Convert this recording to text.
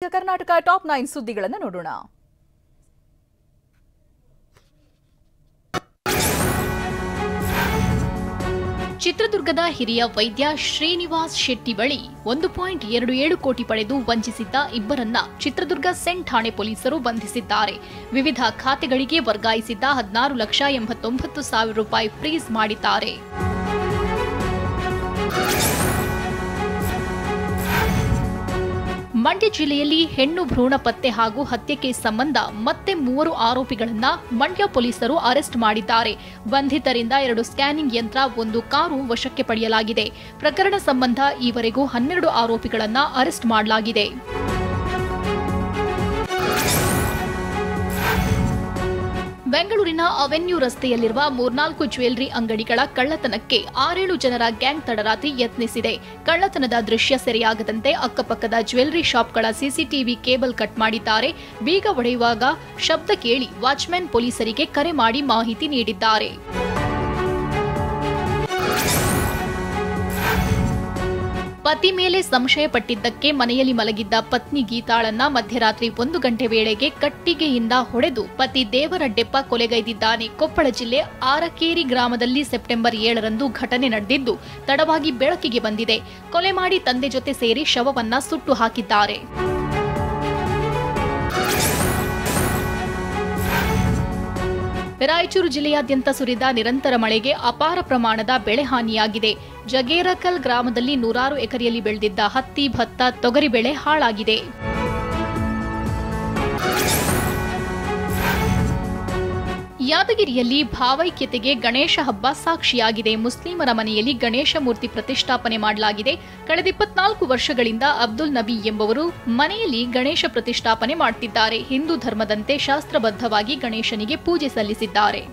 Karnataka top 9 ಸುದ್ದಿಗಳನ್ನು ನೋಡೋಣ. ಚಿತ್ರದುರ್ಗದ ಹಿರಿಯ ವೈದ್ಯ ಶ್ರೀನಿವಾಸ್ ಶೆಟ್ಟಿ ಬಳಿ 1.27 ಕೋಟಿ ಪಡೆದು ವಂಚಿಸಿದ್ದ ಇಬ್ಬರನ್ನ ಚಿತ್ರದುರ್ಗ ಸೆಂಟ್ ಠಾಣೆ ಪೊಲೀಸರು ಬಂಧಿಸಿದ್ದಾರೆ. ವಿವಿಧ ಖಾತೆಗಳಿಗೆ ವರ್ಗಾಯಿಸಿದ್ದ 16,89,000 ರೂಪಾಯಿ ಫ್ರೀಸ್ ಮಾಡಿದ್ದಾರೆ. ಮಂಡ್ಯ ಜಿಲ್ಲೆಯಲ್ಲಿ ಹೆಣ್ಣು ಭ್ರೂಣ ಪತ್ತೆ ಹಾಗೂ ಹತ್ಯೆಗೆ ಸಂಬಂಧ ಮತ್ತೆ 3 ಆರೋಪಿಗಳನ್ನ ಮಂಡ್ಯ ಪೊಲೀಸರು ಅರೆಸ್ಟ್ ಮಾಡಿದ್ದಾರೆ. ಬಂಧಿತರಿಂದ 2 ಸ್ಕ್ಯಾನಿಂಗ್ ಯಂತ್ರ, 1 ಕಾರು ವಶಕ್ಕೆ ಪಡೆಯಲಾಗಿದೆ. ಪ್ರಕರಣ ಸಂಬಂಧ ಈವರೆಗೂ 12 ಆರೋಪಿಗಳನ್ನ ಅರೆಸ್ಟ್ ಮಾಡಲಾಗಿದೆ. ಬೆಂಗಳೂರಿನ ಅವೆನ್ಯೂ ರಸ್ತೆಯಲ್ಲಿರುವ 3-4 ಜ್ಯುವೆಲರಿ ಅಂಗಡಿಗಳ ಕಳ್ಳತನಕ್ಕೆ 6-7 ಜನರ ಗ್ಯಾಂಗ್ ತಡರಾತ್ರಿ ಯತ್ನಿಸಿದೆ. ಕಳ್ಳತನದ ದೃಶ್ಯ ಸೆರೆಯಾಗದಂತೆ ಅಕ್ಕಪಕ್ಕದ ಜ್ಯುವೆಲರಿ ಶಾಪ್ಗಳ ಸಿಸಿಟಿವಿ ಕೇಬಲ್ ಕಟ್ ಮಾಡಿದ್ದಾರೆ. ಬೀಗ ಒಡೆಯುವಾಗ ಶಬ್ದ ಕೇಳಿ ವಾಚ್ಮ್ಯಾನ್ ಪೊಲೀಸರಿಗೆ ಕರೆ ಮಾಡಿ ಮಾಹಿತಿ ನೀಡಿದ್ದಾರೆ. ಪತಿ ಮೇಲೆ ಸಂಶಯ ಪಟ್ಟಿದ್ದಕ್ಕೆ ಮನೆಯಲ್ಲಿ ಮಲಗಿದ್ದ ಪತ್ನಿ ಗೀತಾಳನ್ನ ಮಧ್ಯರಾತ್ರಿ 1 ಗಂಟೆ ವೇಳೆಗೆ ಕಟ್ಟಿಗೆಯಿಂದ ಹೊಡೆದು ಪತಿ ದೇವರಡ್ಡೆಪ್ಪ ಕೊಲೆಗೈದಿದ್ದಾನೆ. ಕೊಪ್ಪಳ ಜಿಲ್ಲೆ ಆರಕೇರಿ ಗ್ರಾಮದಲ್ಲಿ ಸೆಪ್ಟೆಂಬರ್ 7ರಂದು ಘಟನೆ ನಡೆದಿದ್ದು ತಡವಾಗಿ ಬೆಳಕಿಗೆ ಬಂದಿದೆ. ಕೊಲೆ ಮಾಡಿ ತಂದೆ ಜೊತೆ ಸೇರಿ ಶವವನ್ನ ಸುಟ್ಟು ಹಾಕಿದ್ದಾರೆ. ರಾಯಚೂರು ಜಿಲ್ಲೆಯಾದ್ಯಂತ ಸುರಿದ ನಿರಂತರ ಮಳೆಗೆ ಅಪಾರ ಪ್ರಮಾಣದ ಬೆಳೆ ಹಾನಿಯಾಗಿದೆ. ಜಗೇರಕಲ್ ಗ್ರಾಮದಲ್ಲಿ 100 ಎಕರೆಯಲ್ಲಿ ಬೆಳೆದಿದ್ದ ಹತ್ತಿ, ಭತ್ತ, ತೊಗರಿ ಬೆಳೆ ಹಾಳಾಗಿದೆ. ಯಾದಗಿರಿಯಲ್ಲಿ ಭಾವೈಕ್ಯತೆಗೆ ಗಣೇಶ ಹಬ್ಬ ಸಾಕ್ಷಿಯಾಗಿದೆ. ಮುಸ್ಲಿಮರ ಮನೆಯಲ್ಲಿ ಗಣೇಶ ಮೂರ್ತಿ ಪ್ರತಿಷ್ಠಾಪನೆ ಮಾಡಲಾಗಿದೆ. ಕಳೆದ 24 ವರ್ಷಗಳಿಂದ ಅಬ್ದುಲ್ ನಬಿ ಎಂಬುವರು ಮನೆಯಲ್ಲಿ ಗಣೇಶ ಪ್ರತಿಷ್ಠಾಪನೆ ಮಾಡುತ್ತಿದ್ದಾರೆ. ಹಿಂದೂ ಧರ್ಮದಂತೆ ಶಾಸ್ತ್ರಬದ್ಧವಾಗಿ ಗಣೇಶನಿಗೆ ಪೂಜೆ ಸಲ್ಲಿಸಿದ್ದಾರೆ.